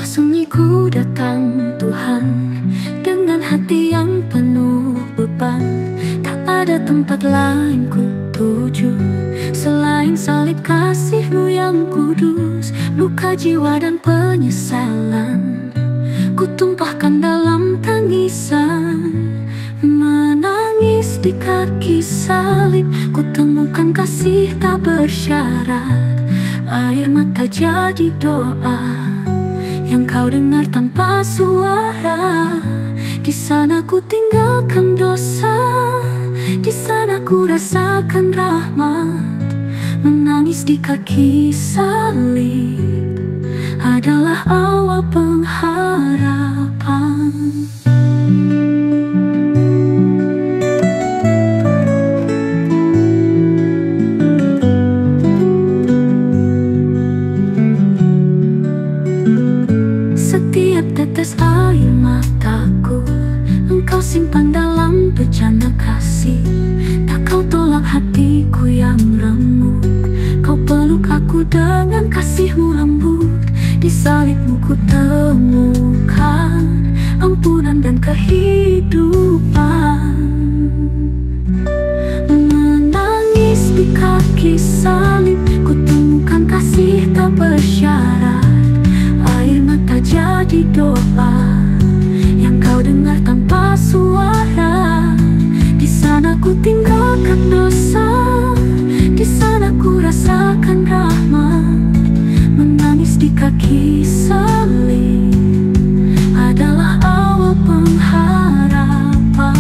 rumah sunyiku datang Tuhan, dengan hati yang penuh beban. Tak ada tempat lain ku tuju selain salib kasih-Mu yang kudus. Luka jiwa dan penyesalan ku tumpahkan dalam tangisan. Menangis di kaki salib, ku temukan kasih tak bersyarat. Air mata jadi doa yang Kau dengar tanpa suara. Di sana ku tinggalkan dosa, di sana ku rasakan rahmat. Menangis di kaki salib adalah awal pengharapan. Setiap tetes air mataku Engkau simpan dalam bejana kasih. Tak Kau tolak hatiku yang remuk, Kau peluk aku dengan kasih-Mu lembut. Di salib-Mu ku temukan ampunan dan kehidupan. Menangis di kaki salib, ku temukan kasih tak bersyarat. Air mata jadi doa yang Kau dengar tanpa suara. Di sana ku tinggalkan dosa, di sana ku rasakan rahmat. Menangis di kaki salib adalah awal pengharapan.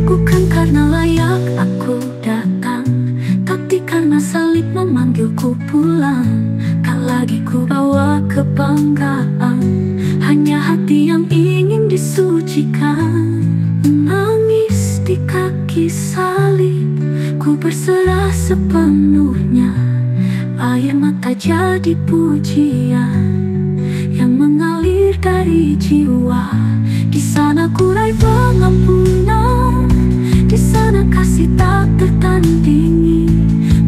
Bukan karena layak aku datang, tapi karena salib memanggilku pulang. Tak lagi ku bawa kebanggaan, hanya hati yang ingin disucikan. Menangis di kaki salib, ku berserah sepenuhnya. Air mata jadi pujian yang mengalir dari jiwa. Di sana ku raih pengampunan, di sana kasih tak tertandingi.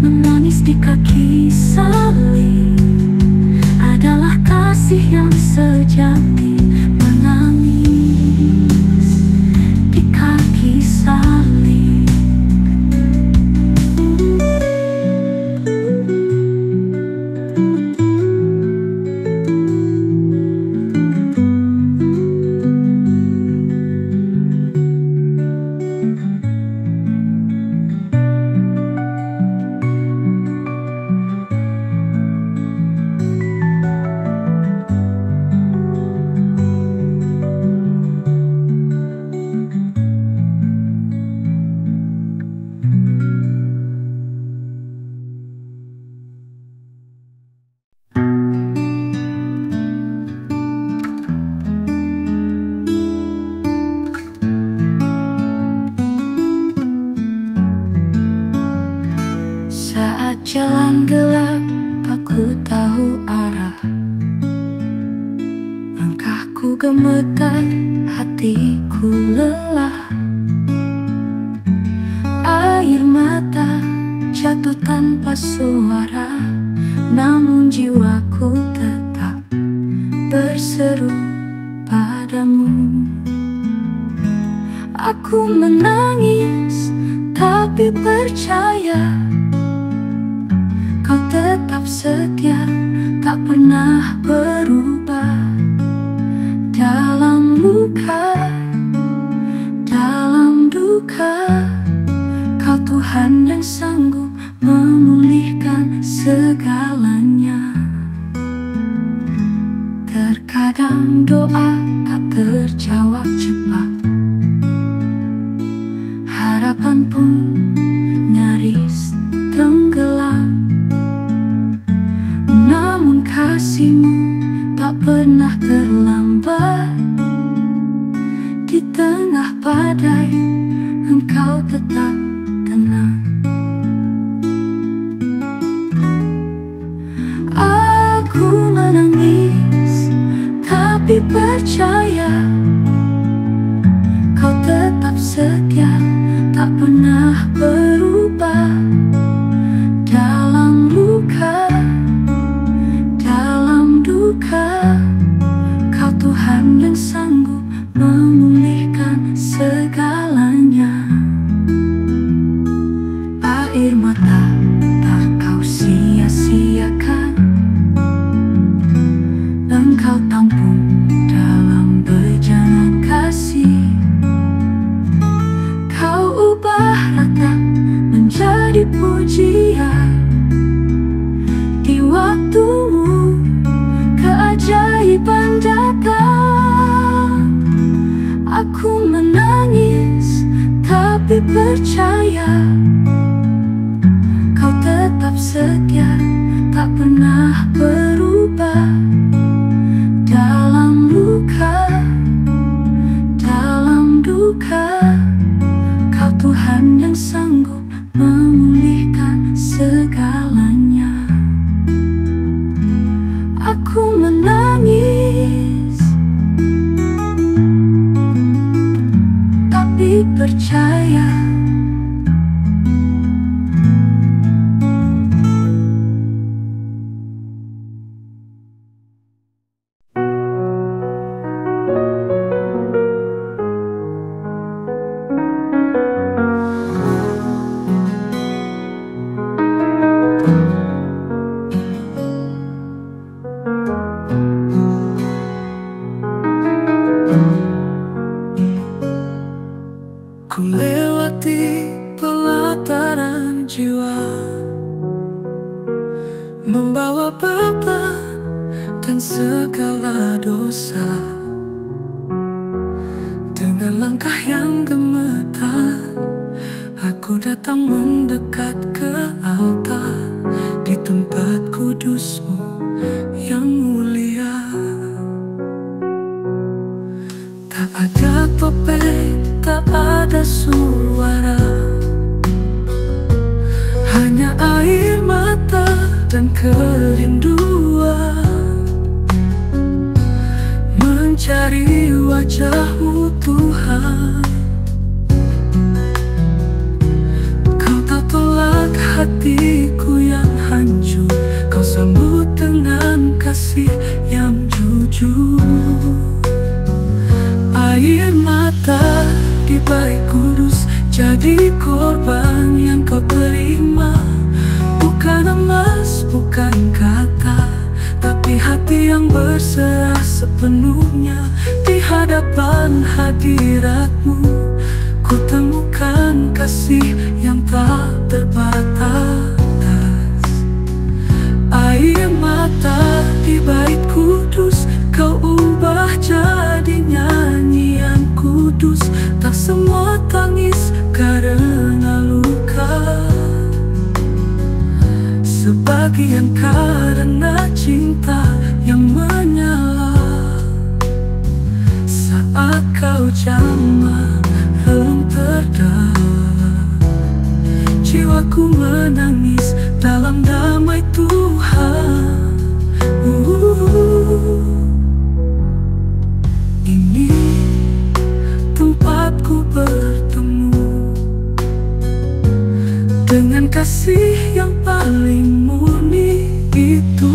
Menangis di kaki salib adalah kasih yang sejati. Menangis di kaki salib. Saat jalan gelap, aku tahu arah. Langkahku gemetar, hatiku lelah. Air mata jatuh tanpa suara, namun jiwaku tetap berseru padamu. Aku menangis, tapi percaya Kau tetap setia, tak pernah berubah. Dalam luka, dalam duka, Kau Tuhan yang sanggup memulihkan segalanya. Terkadang doa tak terjawab cepat, harapan pun nyaris tenggelam. Namun kasih-Mu tak pernah terlambat. Di tengah badai, Engkau tetap tenang. Aku menangis, tapi percaya tak pernah berubah. Dalam luka, dalam duka, Kau Tuhan yang sanggup memulihkan segalanya. Air mata tak Kau sia-siakan, Engkau tampung dalam bejana kasih. Kau ubah ratap menjadi pujian. Di waktumu keajaiban datang. Aku menangis tapi percaya Kau tetap setia, tak pernah berubah. Dalam luka, dalam duka, Kau Tuhan yang sanggup memulihkan segalanya. Aku menangis tapi percaya. Ku lewati pelataran jiwa, membawa beban dan segala dosa. Dengan langkah yang gemetar, aku datang mendekat ke altar di tempat kudus-Mu yang mulia. Tak ada topeng, tak ada suara, hanya air mata dan kerinduan. Mencari wajah-Mu Tuhan, Kau tak tolak hatiku yang hancur. Kau sambut dengan kasih yang jujur. Air mata di bait kudus jadi korban yang Kau terima. Bukan emas, bukan kata, tapi hati yang berserah sepenuhnya. Di hadapan hadirat-Mu ku temukan kasih yang tak terbatas. Air mata di bait kudus Kau ubah jadi nyanyian kudus. Tak semua tangis karena luka, sebagian karena cinta yang menyala. Saat Kau jamah relung terdalam, jiwaku menangis dalam damai Tuhan. Ini tempatku bertemu dengan kasih yang paling murni itu.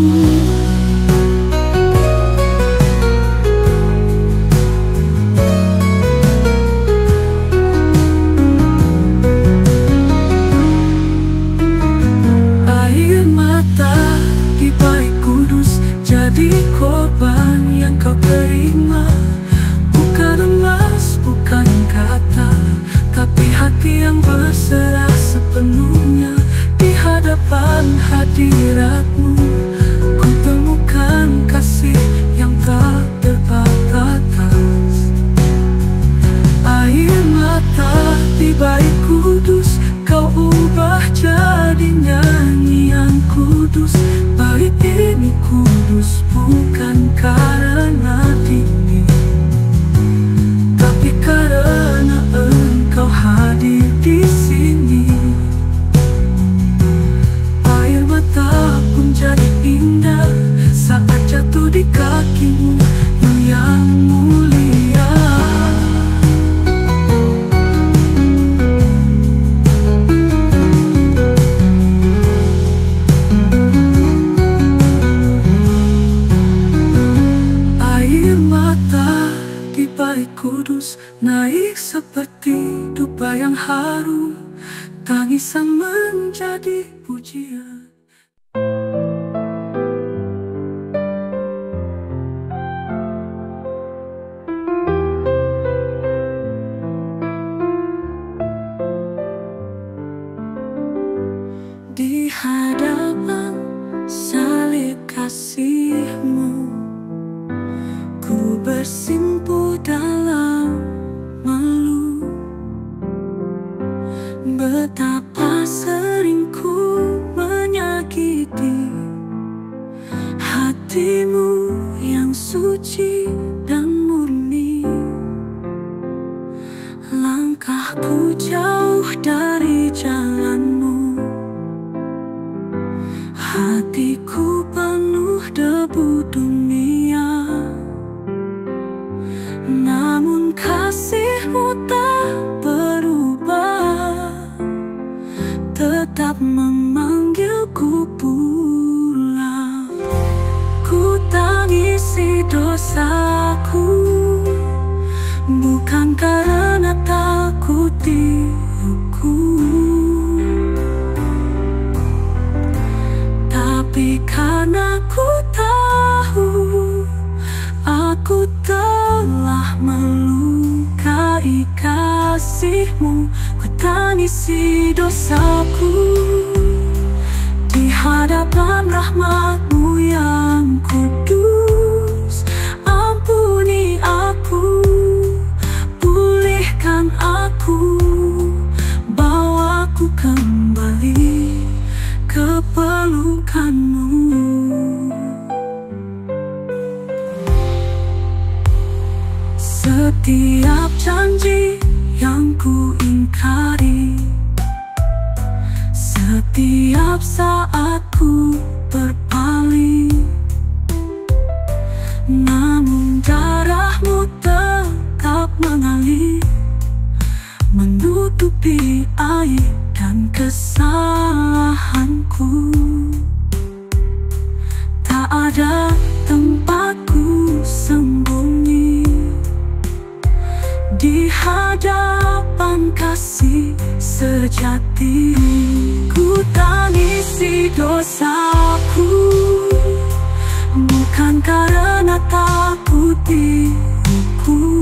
Air mata di bait kudus jadi korban yang Kau terima. Bukan emas, bukan kata, tapi hati yang berserah sepenuhnya. Di hadapan hadirat-Mu bayang harum, tangisan menjadi pujian. Di hadapan salib kasih-Mu, ku bersimpuh dalam malu. Betapa sering ku menyakiti hati-Mu yang suci dan murni. Langkahku jauh dari jalan-Mu, hatiku penuh debu dunia. Namun kasih-Mu tak berubah, tetap memanggilku pulang. Ku tangisi dosaku, bukan karena takut dihukum, tapi karena ku tahu aku telah melukai kasih-Mu. Ku tangisi dosaku di hadapan rahmat-Mu yang kudus. Ampuni aku, pulihkan aku, bawaku kembali ke pelukan-Mu. Setiap janji yang ku ingkari, setiap saat ku berpaling, namun darah-Mu tetap mengalir, menutupi aib dan kesalahanku. Tak ada tempatku sembunyi di hadapan kasih sejati. Ku tangisi dosaku, bukan karena takut dihukum,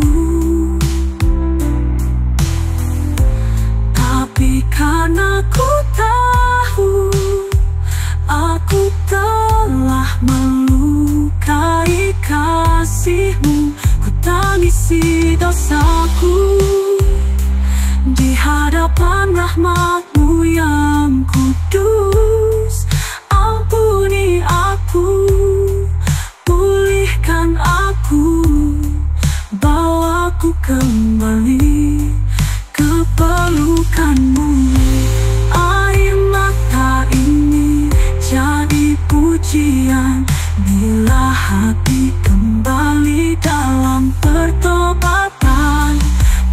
tapi karena ku tahu aku telah melukai kasih-Mu. Ku tangisi dosaku di hadapan rahmat-Mu yang kudus. Ampuni aku, pulihkan aku, bawaku kembali ke pelukan-Mu. Air mata ini jadi pujian bila hati kembali dalam pertobatan.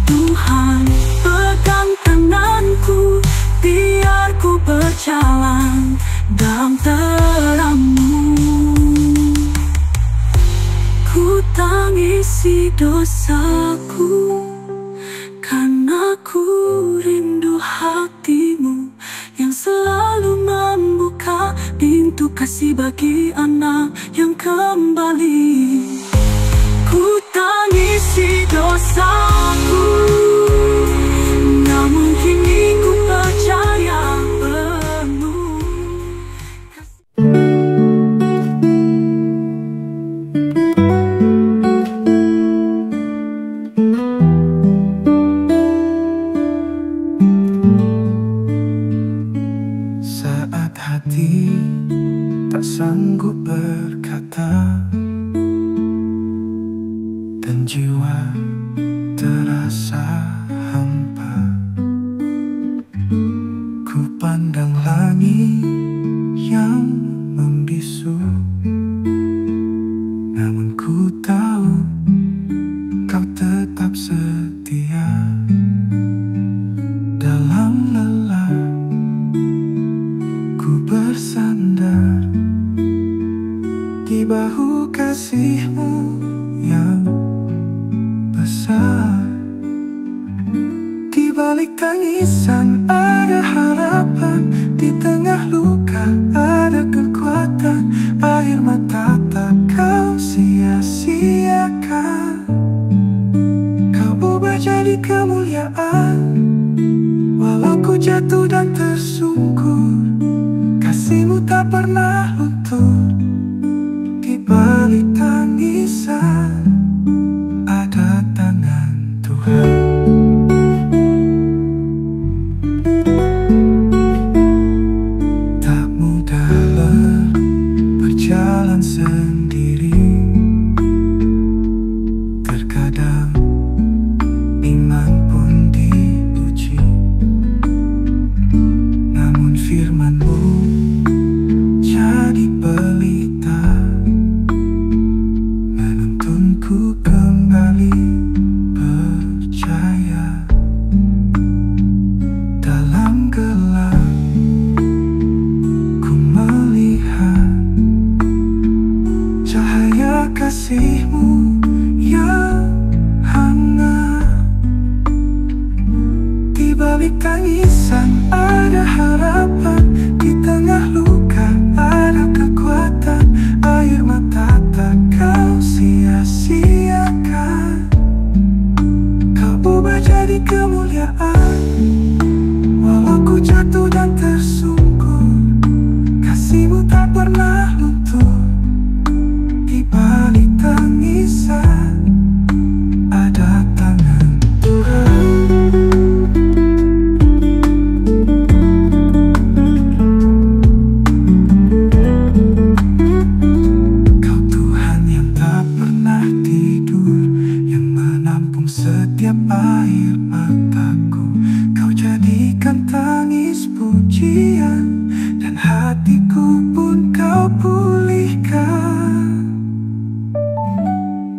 Tuhan, pegang tanganku, biar ku berjalan dalam terang-Mu. Ku tangisi dosaku, karena ku rindu hati-Mu yang selalu membuka pintu kasih bagi anak yang kembali. Ku tangisi dosaku, namun kini ku percaya penuh. Saat hati tak sanggup berkata dan jiwa terasa hampa, ku pandang langit yang membisu, namun ku tahu Kau tetap setia. Dalam lelah ku bersandar balik tangisan ada harapan, di tengah luka ada kekuatan. Air mata tak kau sia-siakan, kau ubah jadi kemuliaan. Walau ku jatuh dan tersungkur, kasihmu tak pernah luntur. Di balik tangisan ada tangan Tuhan. Tak mudahlah berjalan sendiri, terkadang iman pun diuji. Namun firman-Mu jadi pelita, menuntunku kembali percaya. Dalam gelap ku melihat cahaya kasih-Mu yang hangat. Di balik tangisan ada harapan, di tengah luka ada kekuatan. Air mata tak kau sia-siakan, kau ubah jadi kemuliaan. Walau ku jatuh dan tersungkur, kasih-Mu tak pernah luntur. Di balik tangisan ada tangan Tuhan. Kau Tuhan yang tak pernah tidur, yang menampung setiap air mataku. Kau jadikan tangis pujian, dan hatiku pun kau pulihkan.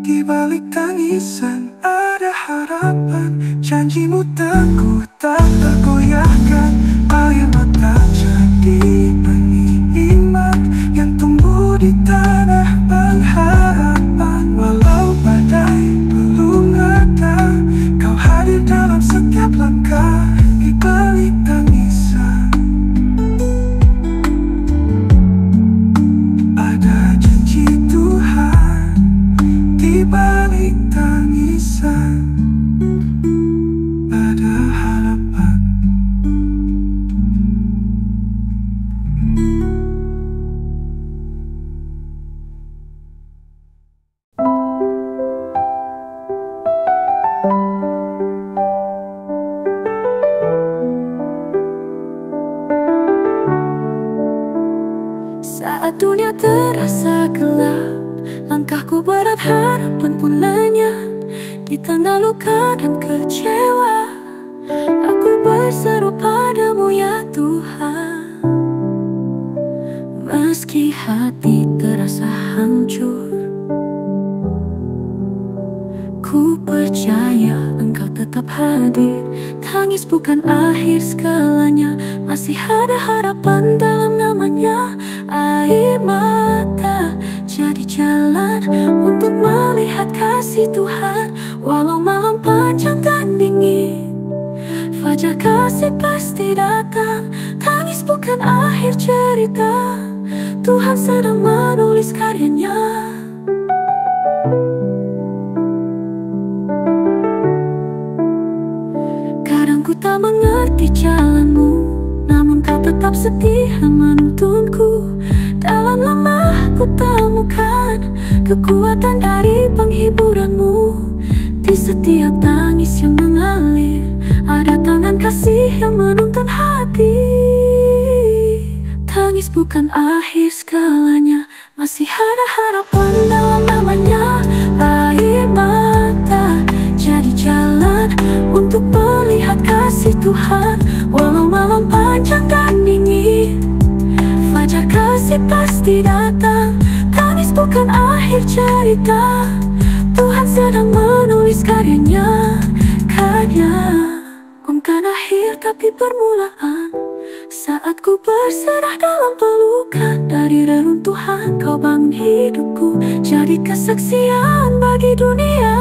Di balik tangisan ada harapan, janji-Mu teguh tak tergoyahkan. Air mata jadi benih iman yang tumbuh di tanah pengharapan. Walau badai belum ada, kau hadir dalam setiap langkah. Di balik tangisan ada janji Tuhan. Di balik tangisan ada harapan. Saat dunia terasa gelap, langkahku berat, harapan pun lenyap. Di tengah luka dan kecewa, aku berseru padamu ya Tuhan. Meski hati terasa hancur, ku percaya Engkau tetap hadir. Tangis bukan akhir segalanya, masih ada harapan dalam namanya. Air mata jadi jalan untuk melihat kasih Tuhan. Walau malam panjang dan dingin, fajar kasih pasti datang. Tangis bukan akhir cerita, Tuhan sedang menulis karyanya. Kadang ku tak mengerti jalanmu, namun kau tetap setia menuntunku. Dalam lemah ku temukan kekuatan dari penghiburanmu. Di setiap tangis yang mengalir, ada tangan kasih yang menuntun hati. Tangis bukan akhir segalanya, masih ada harapan dalam namanya. Air mata jadi jalan untuk melihat kasih Tuhan. Walau malam panjang dan dingin, fajar kasih pasti datang. Tangis bukan akhir cerita, Tuhan sedang menulis karyanya. Karya bukan akhir tapi permulaan. Saat ku berserah dalam pelukan, dari reruntuhan kau bangun hidupku, jadi kesaksian bagi dunia.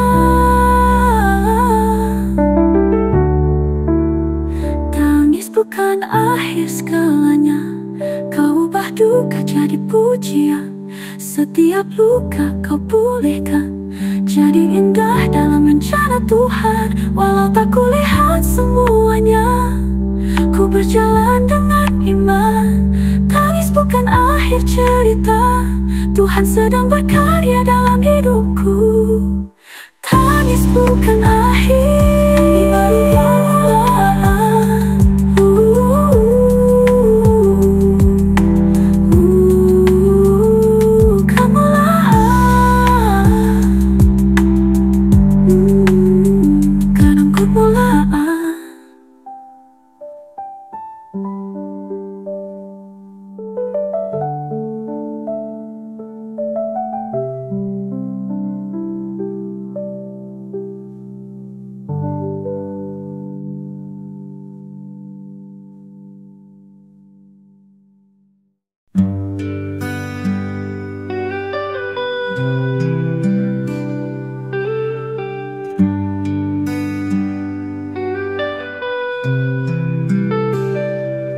bukan akhir segalanya. Kau ubah duka jadi pujian. Setiap luka kau pulihkan jadi indah dalam rencana Tuhan. Walau tak kulihat semuanya, ku berjalan dengan iman. Tangis bukan akhir cerita, Tuhan sedang berkarya dalam hidupku. Tangis bukan akhir, kadang kemulaan.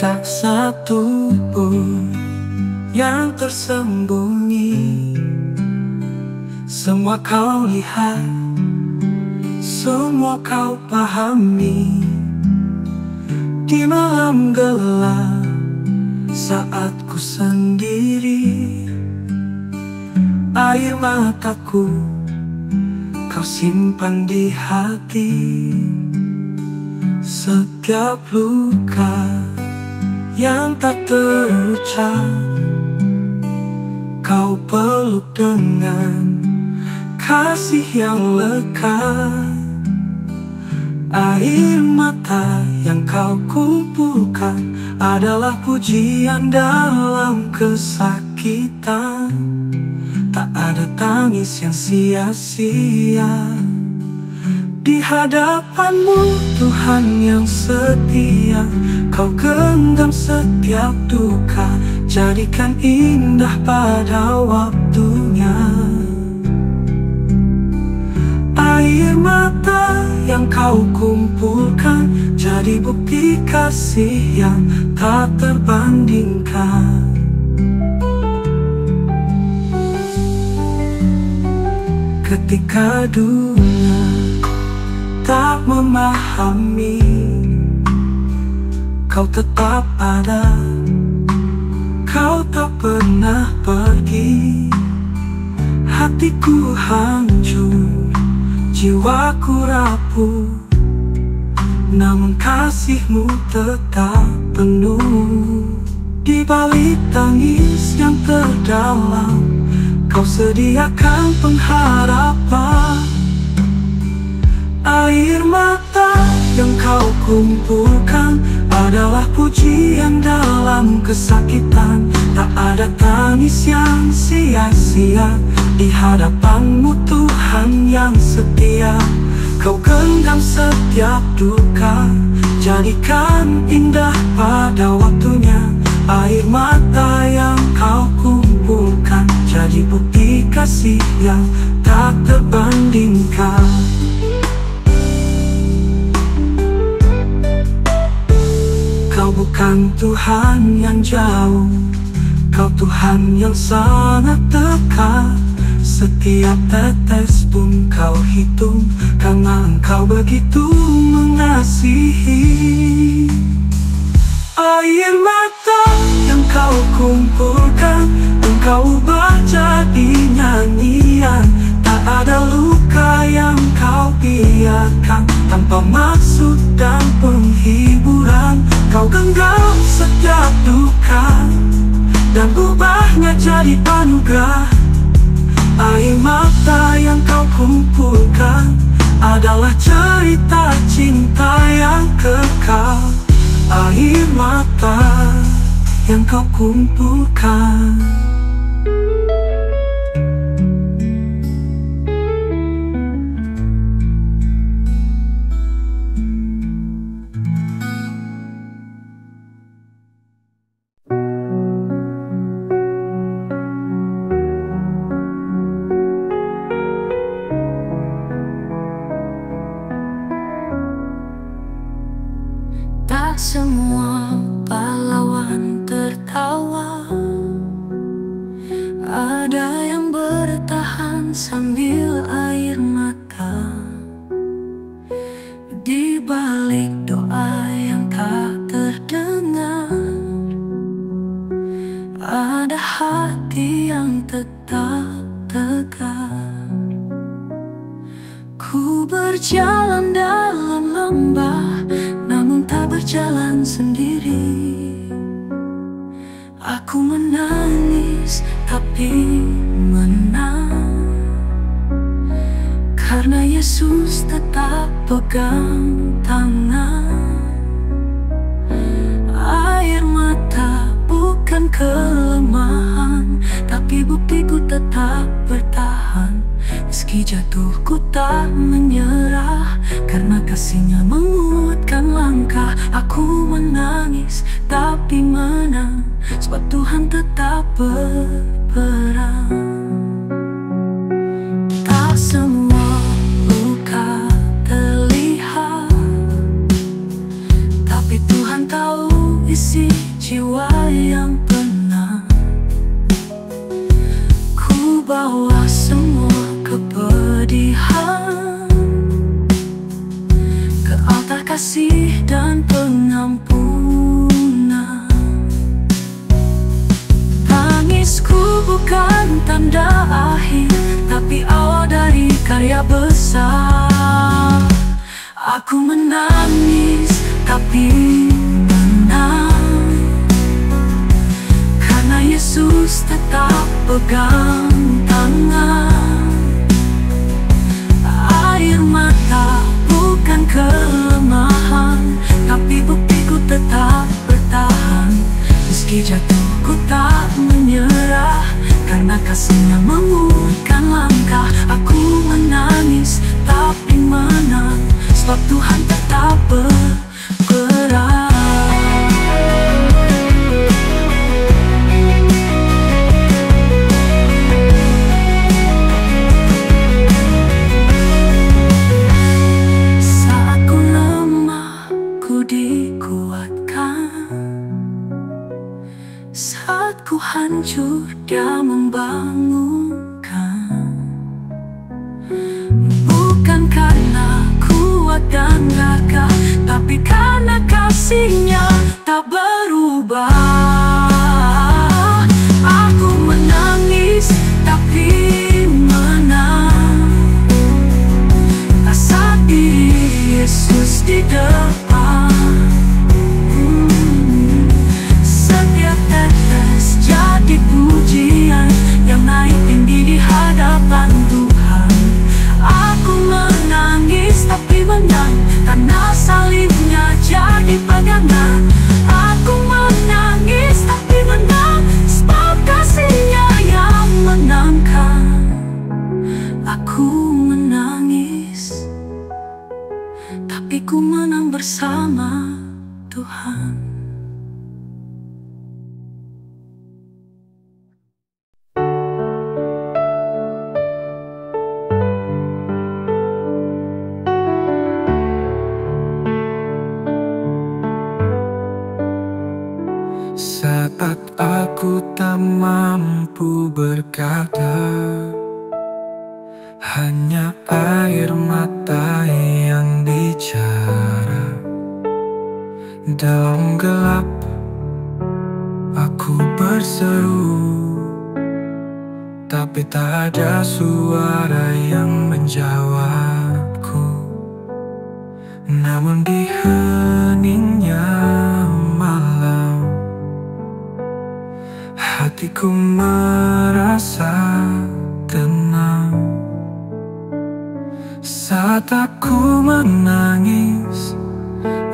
Tak satu pun yang tersembunyi. Semua kau lihat, semua kau pahami. Di malam gelap saat ku sendiri, air mataku kau simpan di hati. Setiap luka yang tak terucap kau peluk dengan kasih yang lekat. Air mata yang kau kumpulkan adalah pujian dalam kesakitan. Tak ada tangis yang sia-sia. Di hadapanmu Tuhan yang setia, kau genggam setiap duka, jadikan indah pada waktunya. Air mata yang kau kumpulkan jadi bukti kasih yang tak terbandingkan. Ketika dunia tak memahami, kau tetap ada, kau tak pernah pergi. Hatiku hancur, jiwaku rapuh, namun kasihmu tetap penuh. Di balik tangis yang terdalam, kau sediakan pengharapan. Air mata yang kau kumpulkan adalah pujian dalam kesakitan. Tak ada tangis yang sia-sia di hadapanmu Tuhan yang setia. Kau genggam setiap duka, jadikan indah pada waktunya. Air mata yang kau kumpulkan jadi bukti kasih yang tak terbandingkan. Kau bukan Tuhan yang jauh, kau Tuhan yang sangat dekat. Setiap tetes pun kau hitung, karena Engkau begitu mengasihi. Air mata yang kau kumpulkan, Engkau ubah jadi nyanyian. Tak ada luka yang kau biarkan tanpa maksud dan penghiburan. Kau genggam setiap duka dan ubahnya jadi anugerah. Air mata yang kau kumpulkan adalah cerita cinta yang kekal. Air mata yang kau kumpulkan. Tak Tak semua pahlawan tertawa, ada yang bertahan sambil air mata. Di balik doa yang tak terdengar, ada hati yang tetap tegar. Ku berjalan dalam lembah, namun tak berjalan sendiri. Aku menangis tapi menang, karena Yesus tetap pegang tangan. Air mata bukan kelemahan, tapi buktiku tetap bertahan. Meski jatuh ku tak menyerah, karena kasih-Nya menguatkan langkah. Aku menangis tapi menang, sebab Tuhan tetap berperang. Tak semua luka terlihat, tapi Tuhan tahu isi jiwa yang penang. Ku bawa semua kepedihan ke altar kasih dan pengampunan. Tangisku bukan tanda akhir, tapi awal dari karya besar. Aku menangis tapi menang, karena Yesus tetap pegang tangan. Air mata bukan kelemahan, tapi buktiku tetap bertahan. Meski jatuh ku tak menyerah, karena kasih-Nya menguatkan langkah. Aku menangis tapi menang, sebab Tuhan tetap bergerak. Saat ku hancur, Dia membangunkan. Bukan karena kuat dan gagah, tapi karena kasih-Nya tak berubah. Aku menangis tapi menang, tak saat Yesus di depan. Jadi pujian yang naik tinggi di hadapan Tuhan. Aku menangis tapi menang, karena salibnya jadi pegangan. Aku menangis tapi menang, sebab kasih-Nya yang menangkan. Aku menangis tapi ku menang bersama Tuhan. Saat aku tak mampu berkata, hanya air mata yang bicara. Dalam gelap aku berseru, tapi tak ada suara yang menjawabku. Namun di heningnya malam, hatiku merasa tenang. Saat aku menangis,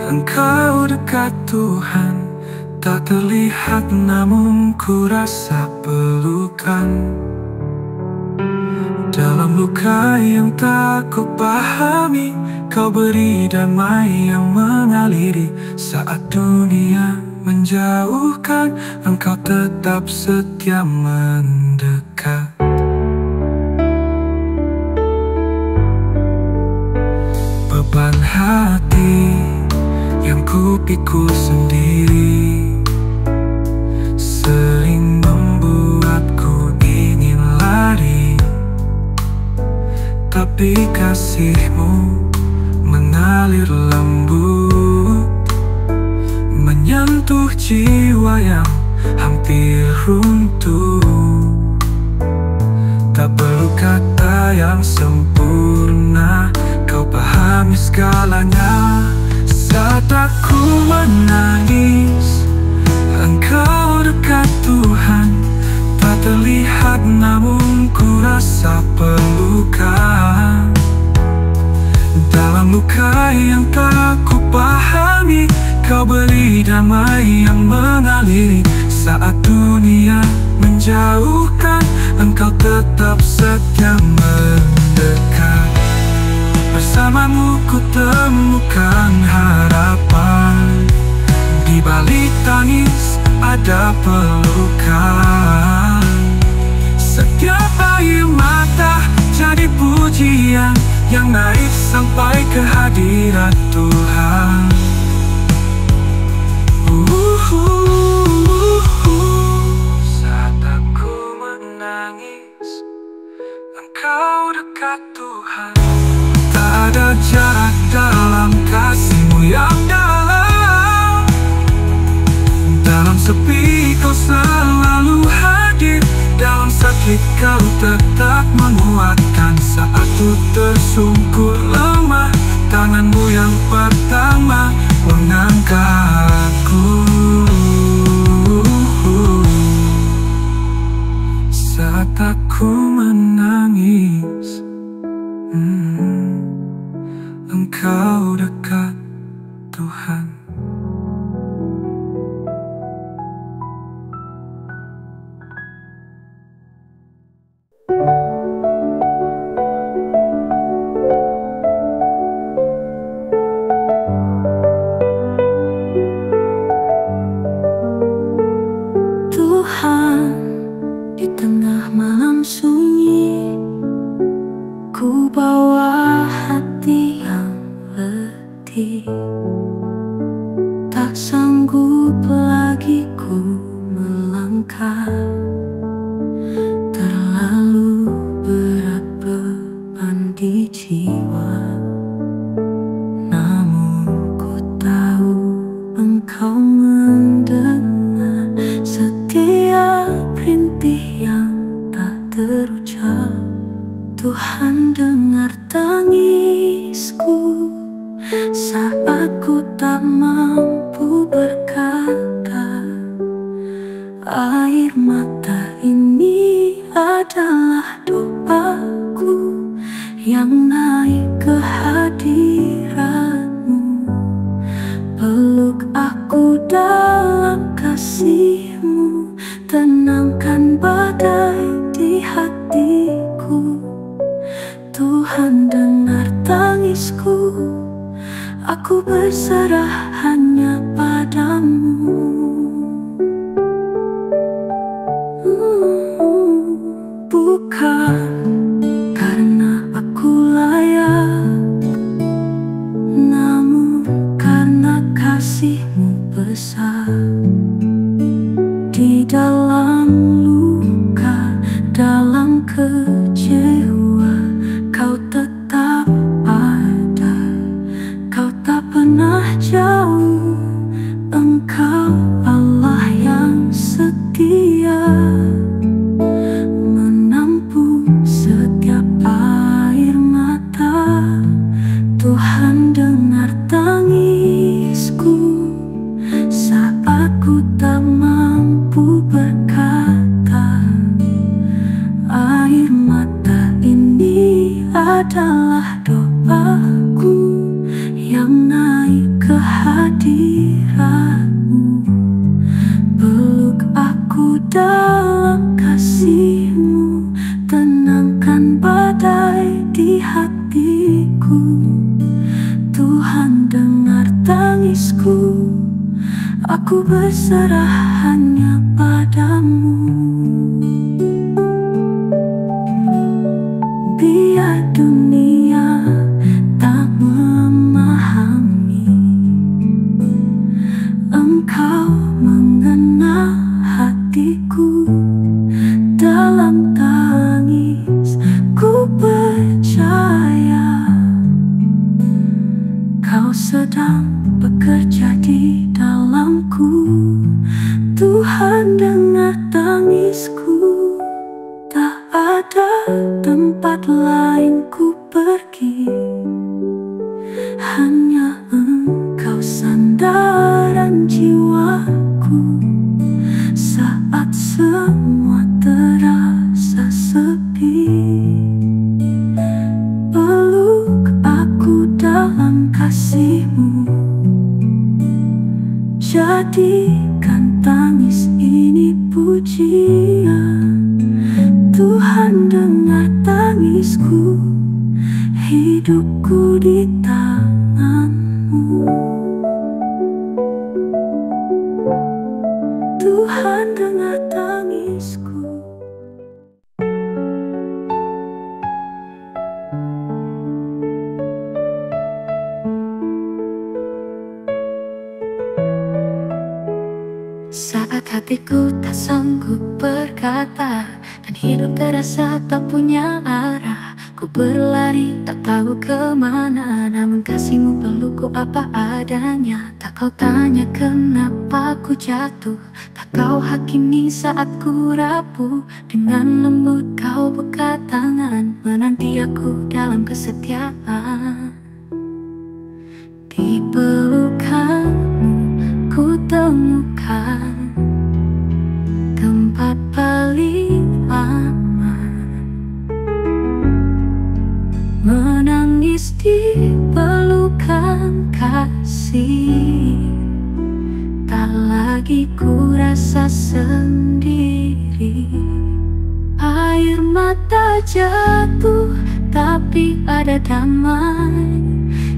Engkau dekat Tuhan. Tak terlihat namun ku rasa pelukan. Dalam luka yang tak ku pahami, Kau beri damai yang mengaliri. Saat dunia menjauhkan, Engkau tetap setia mendekat. Beban hati yang ku pikul sendiri sering membuatku ingin lari. Tapi kasihmu mengalir lembut, menyentuh jiwa yang hampir runtuh. Tak perlu kata yang sempurna, kau pahami segalanya. Saat aku menangis, Engkau dekat Tuhan. Tak terlihat namun ku rasa pelukan. Dalam luka yang tak ku pahami, Kau beri damai yang mengaliri. Saat dunia menjauhkan, Engkau tetap setia mendekat. Bersamamu ku temukan harapan. Di balik tangis ada pelukan. Setiap air mata jadi pujian yang naik sampai ke hadirat Tuhan. Saat aku menangis, Engkau dekat Tuhan. Tak ada jarak dalam kasih-Mu yang dalam. Dalam sepi Kau selalu hadir. Dalam sakit Kau tetap menguatkan. Saat ku tersungkur lemah, tangan-Mu yang pertama mengangkatku. Saat aku menangis, Engkau dekat Tuhan. Tuhan, di tengah malam sunyi, ku bawa hati yang letih. Tak sanggup lagi ku melangkah, terlalu berat beban di jiwa. Namun ku tahu Engkau mendengar setiap rintih yang tak terucap. Tuhan, dengar tangisku saat ku tak mampu berkata. Air mata ini adalah doaku yang naik ke hadirat-Mu. Peluk aku dalam kasih-Mu, tenangkan badai di hatiku. Tuhan, dengar tangisku, aku berserah hanya padamu. Bukan karena aku layak, namun karena kasih-Mu besar. Di dalam luka, dalam kecewa, Kau tetap ada. Kau tak pernah jauh. Engkau Allah yang setia, menampung setiap air mata. Tuhan, dengar tangisku saat ku tak mampu berkata. Air mata ini adalah doaku yang naik ke hadirat-Mu. Peluk aku dalam kasih-Mu, tenangkan badai di hatiku. Tuhan, dengar tangisku, aku berserah hanya padamu. Biar dunia tak memahami Kau mengena hatiku dalam tangis. Ku percaya kau sedang bekerja di dalamku. Tuhan dengar tangisku. Tak ada tempat lain ku pergi, hanya Engkau sandaran jiwaku. Saat semua terasa sepi, peluk aku dalam kasih-Mu. Jadikan tangis ini pujian. Tuhan dengar tangisku, hidupku di tangan-Mu. Tuhan dengar tangisku. Saat hatiku tak sanggup berkata dan hidup terasa tak punya arah, ku berlari tak tahu kemana. Namun kasih-Mu pelukku apa adanya. Tak kau tanya kenapa ku jatuh, tak kau hakimi saat ku rapuh. Dengan lembut kau buka tangan, menanti aku dalam kesetiaan. Di pelukan-Mu ku temukan tempat paling aman. Menangis di pelukan kasih, tak lagi ku rasa sendiri. Air mata jatuh, tapi ada damai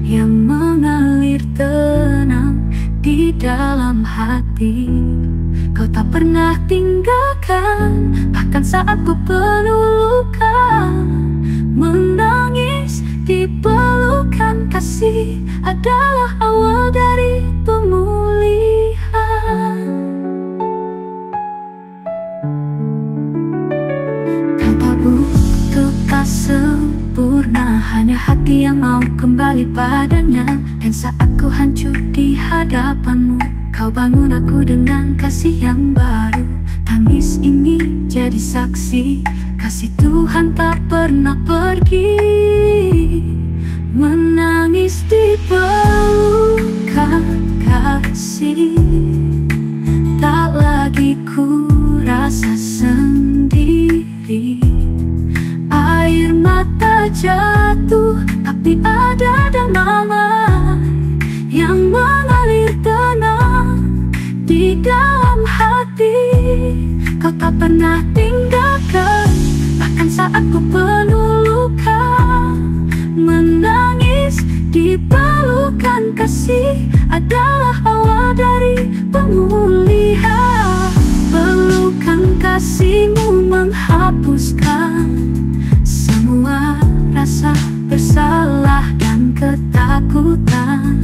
yang mengalir tenang di dalam hati. Kau tak pernah tinggalkan, bahkan saat ku penuh luka. Menangis di pelukan kasih adalah awal dari pemulihan. Tanpa butuh tak sempurna, hanya hati yang mau kembali padanya. Dan saat ku hancur di hadapan-Mu, Kau bangun aku dengan kasih yang baru. Tangis ini jadi saksi, kasih Tuhan tak pernah pergi. Menangis di pelukan kasih, tak lagi ku rasa sendiri. Air mata jatuh, tapi ada damai yang mengalir tenang di dalam hati. Kau tak pernah tinggalkan, bahkan saat ku penuh luka. Menangis di pelukan kasih adalah awal dari pemulihan. Pelukan kasih-Mu menghapuskan semua rasa bersalah dan ketakutan.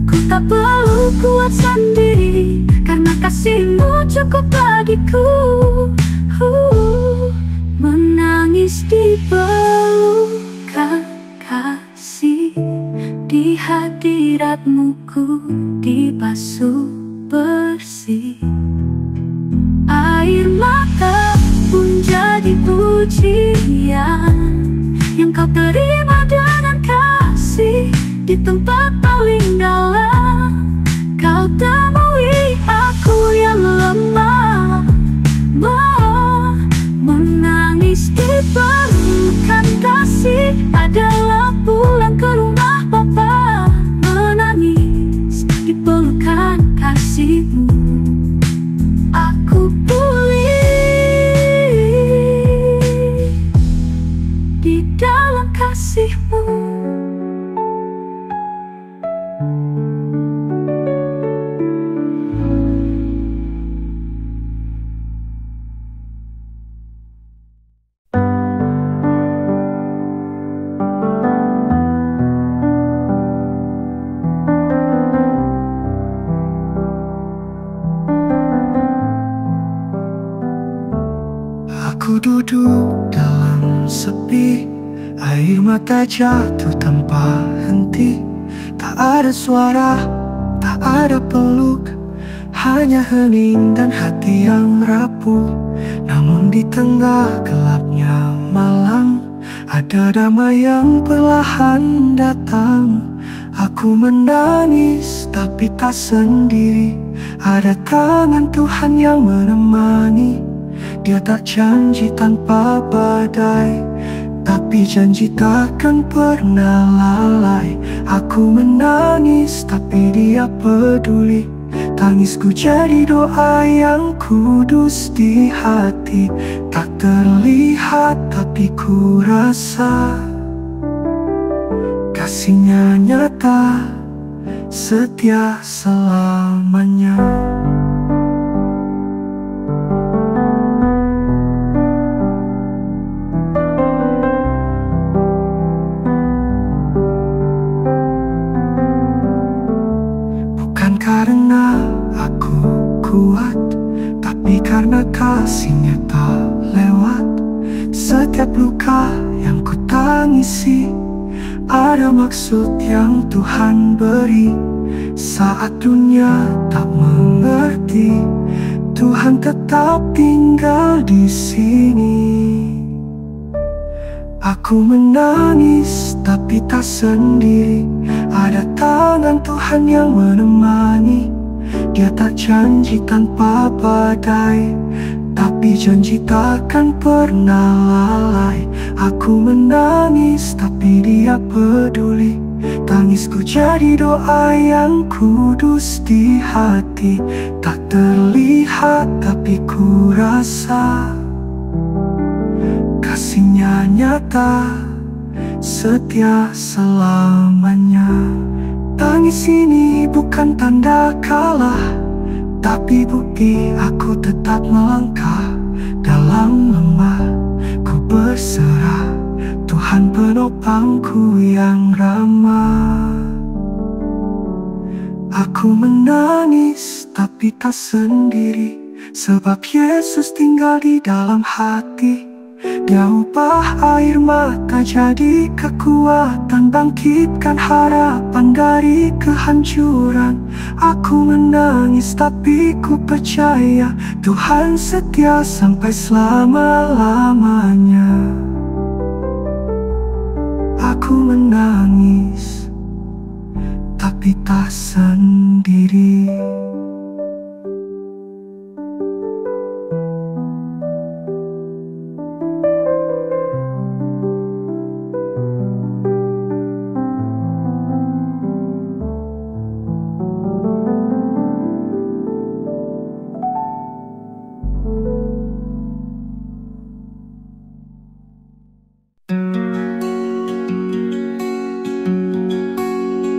Ku tak perlu kuat sendiri, karena kasih-Mu cukup bagiku. Menangis di pelukan kasih, di hadirat-Mu ku dibasuh bersih. Air mata pun jadi pujian yang Kau terima dengan kasih. Di tempat paling dalam, Kau temui aku yang lemah. Menangis di pelukan kasih adalah pulang ke rumah Bapa. Menangis di pelukan kasih-Mu, aku pulih di dalam kasih-Mu. duduk dalam sepi, air mata jatuh tanpa henti. Tak ada suara, tak ada peluk, hanya hening dan hati yang rapuh. Namun di tengah gelapnya malam, ada damai yang perlahan datang. Aku menangis tapi tak sendiri, ada tangan Tuhan yang menemani. Dia tak janji tanpa badai, tapi janji takkan pernah lalai. Aku menangis tapi Dia peduli, tangisku jadi doa yang kudus di hati. Tak terlihat tapi ku rasa kasih-Nya nyata, setia selamanya. Bukan karena aku kuat, tapi karena kasih-Nya tak lewat. Setiap luka yang ku tangisi, ada maksud yang Tuhan beri. Saat dunia tak mengerti, Tuhan tetap tinggal di sini. Aku menangis tapi tak sendiri, ada tangan Tuhan yang menemani. Dia tak janji tanpa badai, tapi janji takkan pernah lalai. Aku menangis tapi Dia peduli, tangisku jadi doa yang kudus di hati. Tak terlihat tapi ku rasa kasih-Nya nyata, setia selamanya. Tangis ini bukan tanda kalah, tapi bukti aku tetap melangkah. Dalam lemah ku berserah, Tuhan penopangku yang ramah. Aku menangis tapi tak sendiri, sebab Yesus tinggal di dalam hati. Dia ubah air mata jadi kekuatan, bangkitkan harapan dari kehancuran. Aku menangis tapi ku percaya Tuhan setia sampai selama-lamanya. Aku menangis tapi tak sendiri.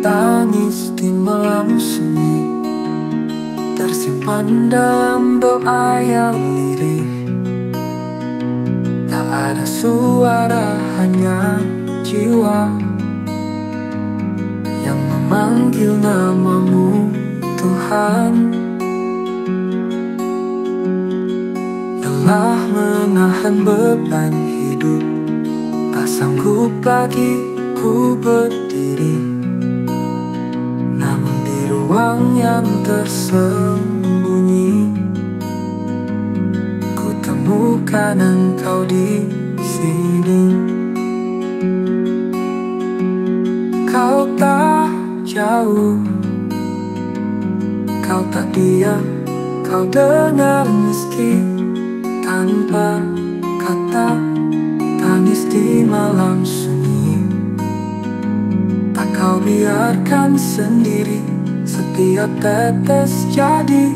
Tangis di malam sunyi, tersimpan dalam doa yang lirih. Tak ada suara, hanya jiwa yang memanggil namamu Tuhan. Lelah menahan beban hidup, tak sanggup lagi ku berdiri. Namun di ruang yang tersembunyi, ku temukan Engkau di sini. Kau tak jauh, Kau tak diam, Kau dengar meski tanpa kata. Tangis di malam sunyi, tak Kau biarkan sendiri. Setiap tetes jadi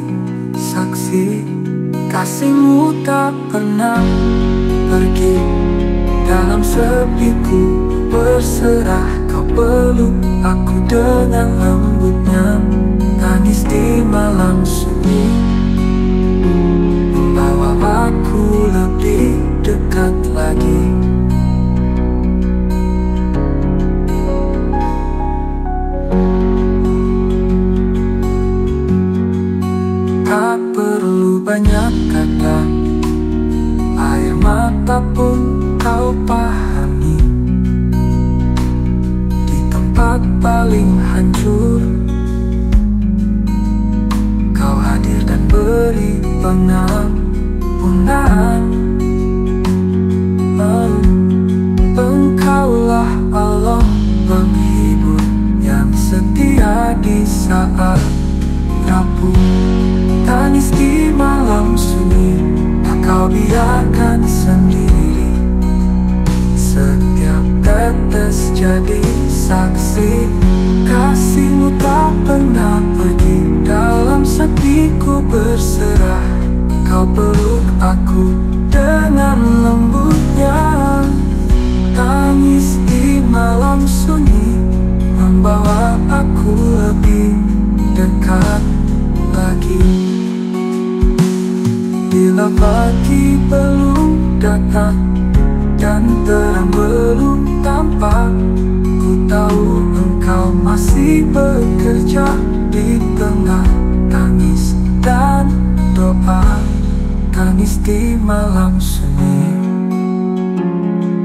saksi, kasih-Mu tak pernah pergi. Dalam sepiku berserah, Kau peluk aku dengan lembutnya. Tangis di malam sunyi, membawa aku lebih dekat lagi. Tak perlu banyak kata, air mata pengampunan. Engkaulah Allah penghibur yang setia di saat rapuh. Tangis di malam sunyi tak kau biarkan sendiri. Setiap tetes jadi saksi kasihmu tak pernah pergi. Dalam sepiku berserah, kau peluk aku dengan lembutnya. Tangis di malam sunyi membawa aku lebih dekat lagi. Bila pagi belum datang dan terang belum tampak, ku tahu engkau masih bekerja di tengah tangis dan doa. Tangis di malam sunyi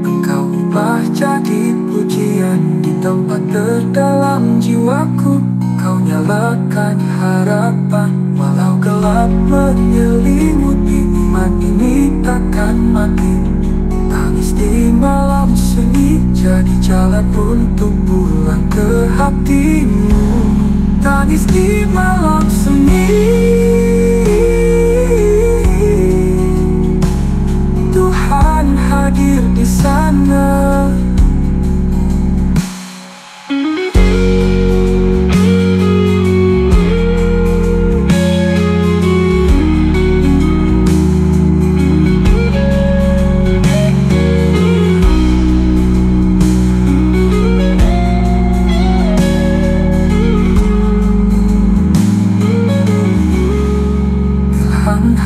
engkau ubah jadi pujian. Di tempat terdalam jiwaku kau nyalakan harapan. Walau gelap menyelimuti, iman ini takkan mati. Tangis di malam sunyi jadi jalan untuk pulang ke hatimu. Tangis di malam sunyi, Tuhan hadir di sana.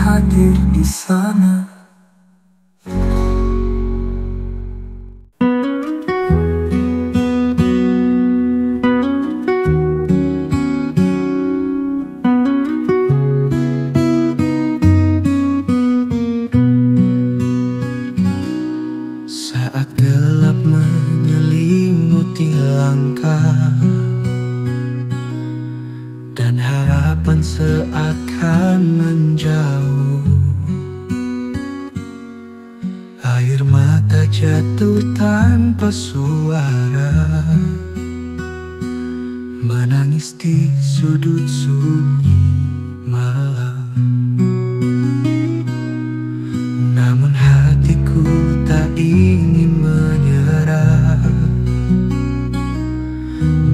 Hadir di sana. Saat gelap menyelimuti langkah dan harapan seakan menjauh, air mata jatuh tanpa suara, menangis di sudut sunyi malam. Namun hatiku tak ingin menyerah,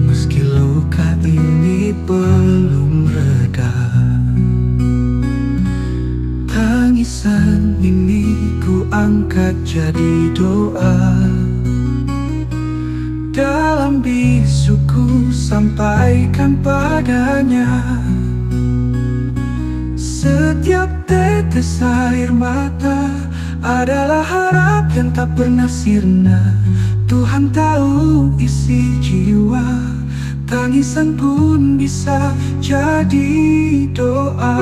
meski luka ini belum reda. Tangisan ini ku angkat jadi doa. Dalam bisuku sampaikan padanya. Setiap tetes air mata adalah harap yang tak pernah sirna. Tuhan tahu isi jiwa, tangisan pun bisa jadi doa.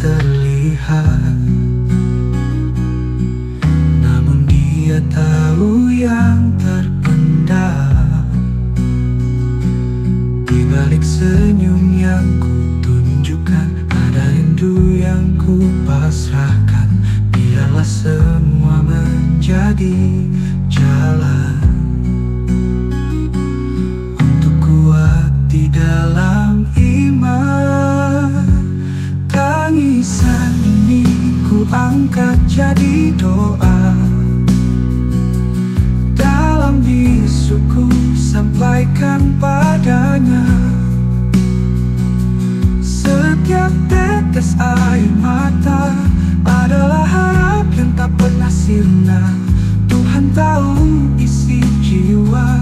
Terlihat, namun dia tahu yang terpendam. Di balik senyum yang ku tunjukkan, ada rindu yang ku pasrahkan. Biarlah semua menjadi jalan untuk kuat di dalam iman. Tangisan ini ku angkat jadi doa. Dalam bisuku sampaikan padanya. Setiap tetes air mata adalah harap yang tak pernah sirna. Tuhan tahu isi jiwa,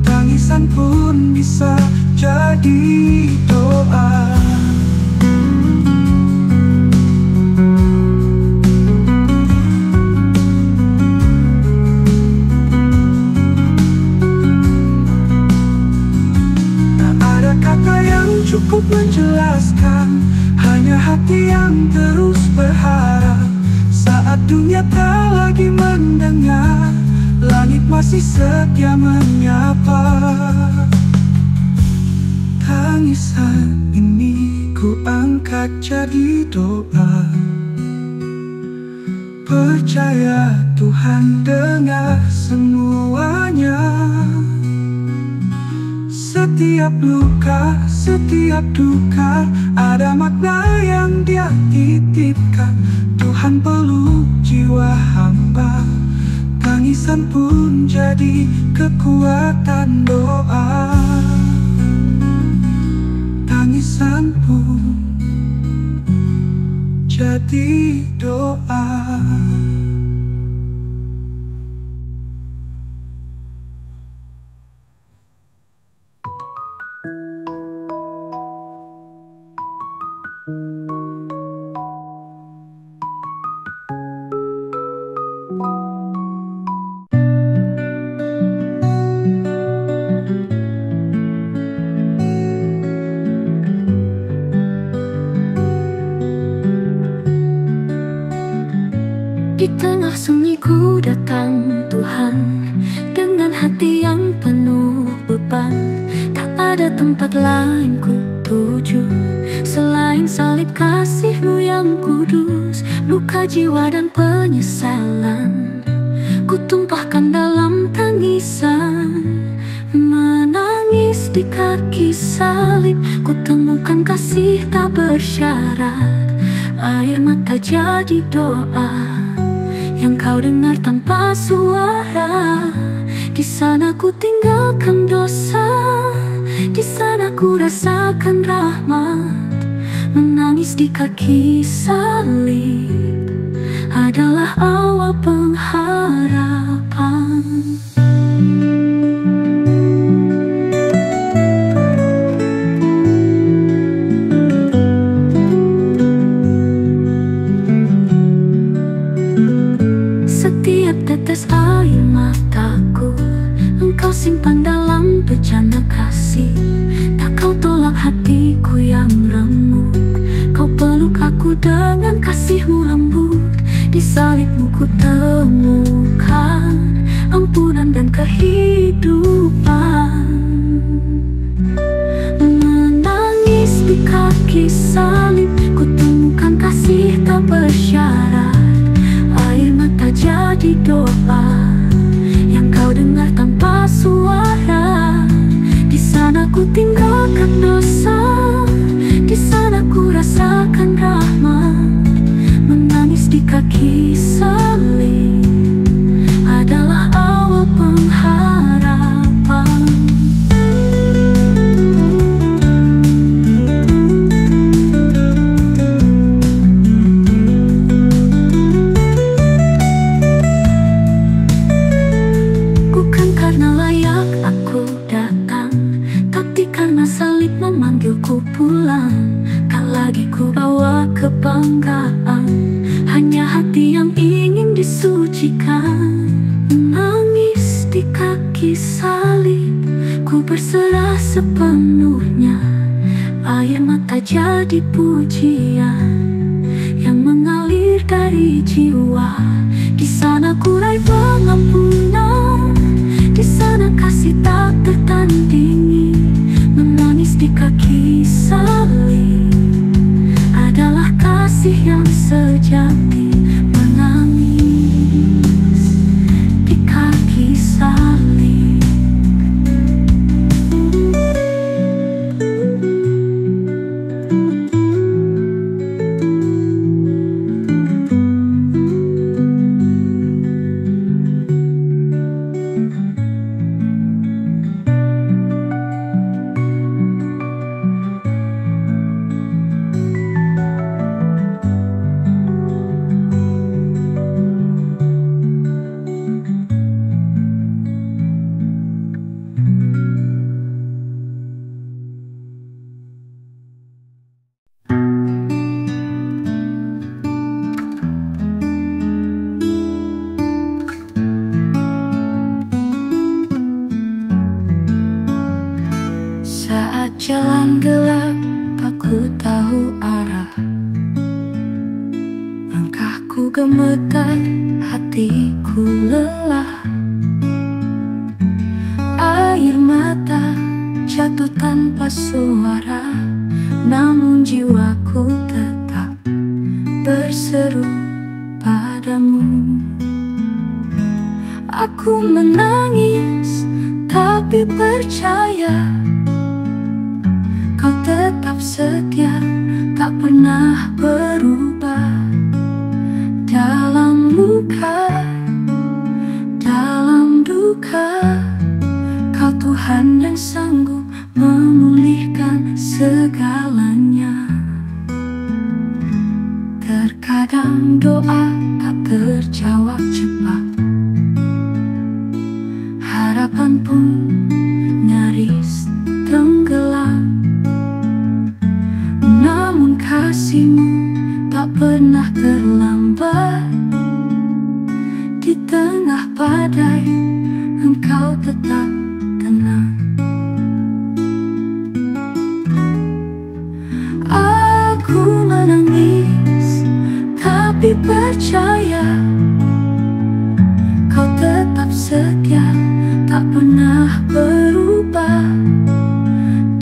tangisan pun bisa jadi doa. Cukup menjelaskan, hanya hati yang Dunia tak lagi mendengar, langit masih setia menyapa. Tangisan ini ku angkat jadi doa. Percaya Tuhan dengar semuanya. Setiap luka, setiap duka, ada makna yang Dia titipkan. Tuhan peluk jiwa hamba, tangisan pun jadi kekuatan doa. Tangisan pun jadi doa. Di tengah sunyi ku datang Tuhan, dengan hati yang penuh beban. Tak ada tempat lain ku tuju selain salib kasih-Mu yang kudus. Luka jiwa dan penyesalan ku tumpahkan dalam tangisan. Menangis di kaki salib, ku temukan kasih tak bersyarat. Air mata jadi doa yang Kau dengar tanpa suara. Di sana ku tinggalkan dosa, di sana ku rasakan rahmat. Menangis di kaki salib adalah awal pengharapan. Setiap tetes air mataku Engkau simpan dalam bejana kasih. Tak Kau tolak hatiku yang remuk, Kau peluk aku dengan kasih-Mu lembut. Di salib-Mu ku temukan ampunan dan kehidupan. Menangis di kaki salib, ku temukan kasih tak bersyarat. Air mata jadi doa yang Kau dengar tanpa suara. Di sana ku tinggalkan dosa, di sana ku rasakan rahmat. Menangis di kaki salib adalah awal pengharapan. Bukan karena layak aku datang, tapi karena salib memanggilku pulang. Tak lagi ku bawa kebanggaan, hanya hati yang ingin disucikan. Menangis di kaki salib, ku berserah sepenuhnya. Air mata jadi pujian yang mengalir dari jiwa. Di sana ku raih pengampunan, di sana kasih tak tertandingi. Menangis di kaki salib adalah kasih yang sejati. Menangis di kaki salib. Jalan gelap, aku tahu arah. Langkahku gemetar, hatiku lelah. Air mata jatuh tanpa suara, namun jiwaku tetap berseru padamu. Aku menangis, tapi percaya kau tetap setia, tak pernah berubah. Dalam luka, dalam duka, Kau Tuhan yang sanggup memulihkan segalanya. Terkadang doa tak terjawab cepat, harapan pun nyaris tenggelam. Namun kasih-Mu tak pernah terlambat. Di tengah badai, Engkau tetap tenang. Aku menangis, tapi percaya Kau tetap setia, tak pernah berubah.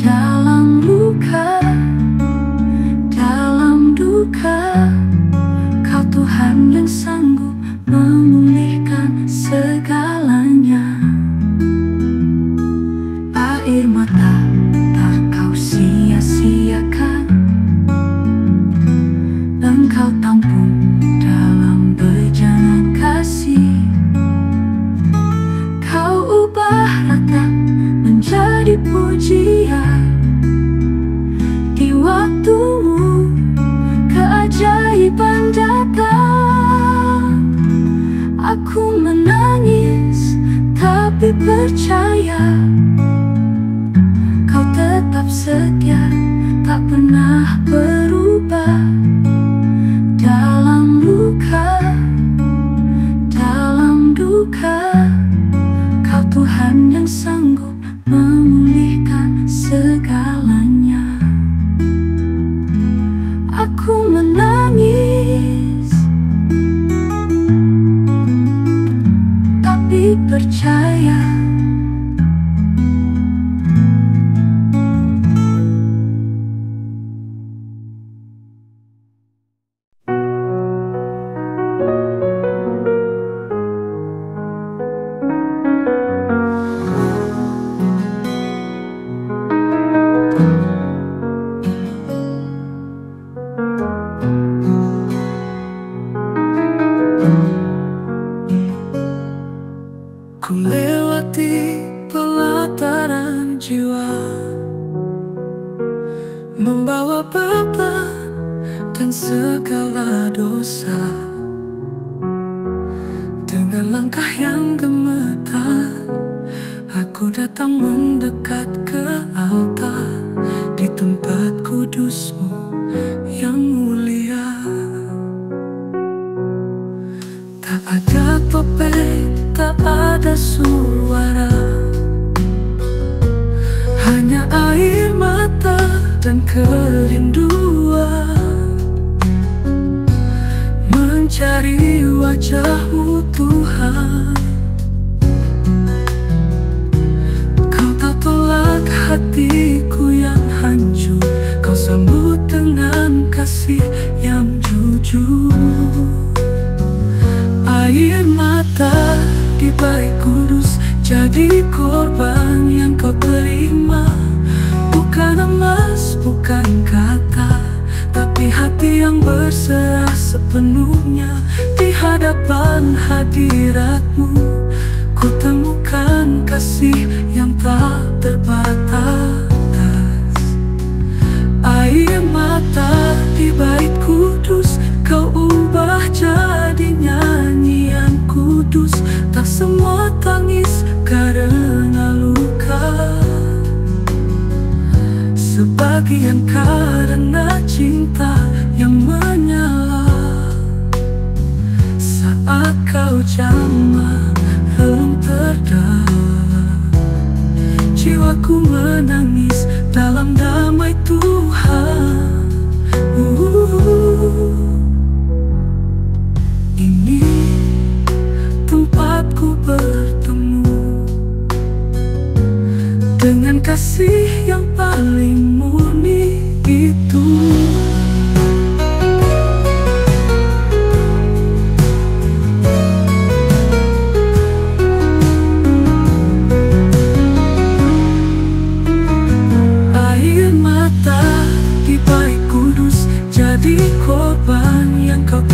Dalam luka, dalam duka, Kau Tuhan yang sanggup memulihkan segalanya. Air mata tak Kau sia-siakan, Engkau tampung dalam bejana kasih. Kau ubah ratap menjadi pujian. Di waktu-Mu keajaiban datang. Aku menangis, tapi percaya Kau tetap setia, tak pernah berubah. Dalam luka, dalam duka, Kau Tuhan yang sanggup memulihkan segalanya. Aku menangis, tapi percaya ku lewati pelataran jiwa, membawa beban dan segala dosa. Dengan langkah yang gemetar, aku datang mendekat ke altar di tempat kudus-Mu yang mulia. Tak ada topeng, tak ada suara, hanya air mata dan kerinduan. Mencari wajah-Mu Tuhan, Kau tak tolak hatiku yang hancur. Kau sambut dengan kasih yang jujur. Air mata di bait kudus jadi korban yang Kau terima. Bukan emas, bukan kata, tapi hati yang berserah sepenuhnya. Di hadapan hadirat-Mu, ku temukan kasih yang tak terbatas. Air mata di bait kudus, Kau ubah jadi nyanyian kudus. Tak semua tangis karena luka, sebagian karena cinta yang menyala. Saat Kau jamah relung terdalam, jiwaku menangis dalam damai Tuhan.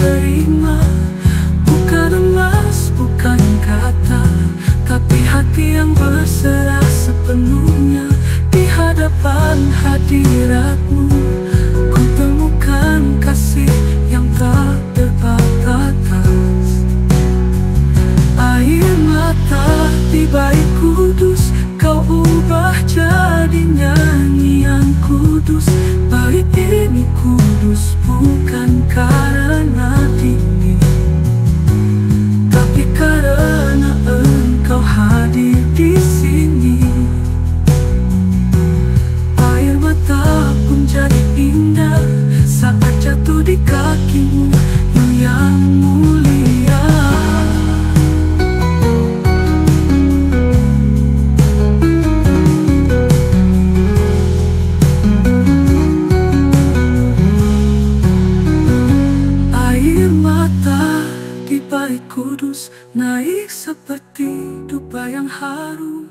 terima. Bukan emas, bukan kata, tapi hati yang berserah sepenuhnya. Di hadapan hadiratmu ku temukan kasih yang tak terbatas. Air mata di bait kudus kau ubah jadi nyanyian kudus. Bait ini kudus bukan karena dingin, tapi karena engkau hadir di sini. Air mata pun jadi indah saat jatuh di kakimu yang mulia. Bait kudus naik seperti dupa yang harum,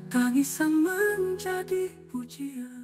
tangisan menjadi pujian.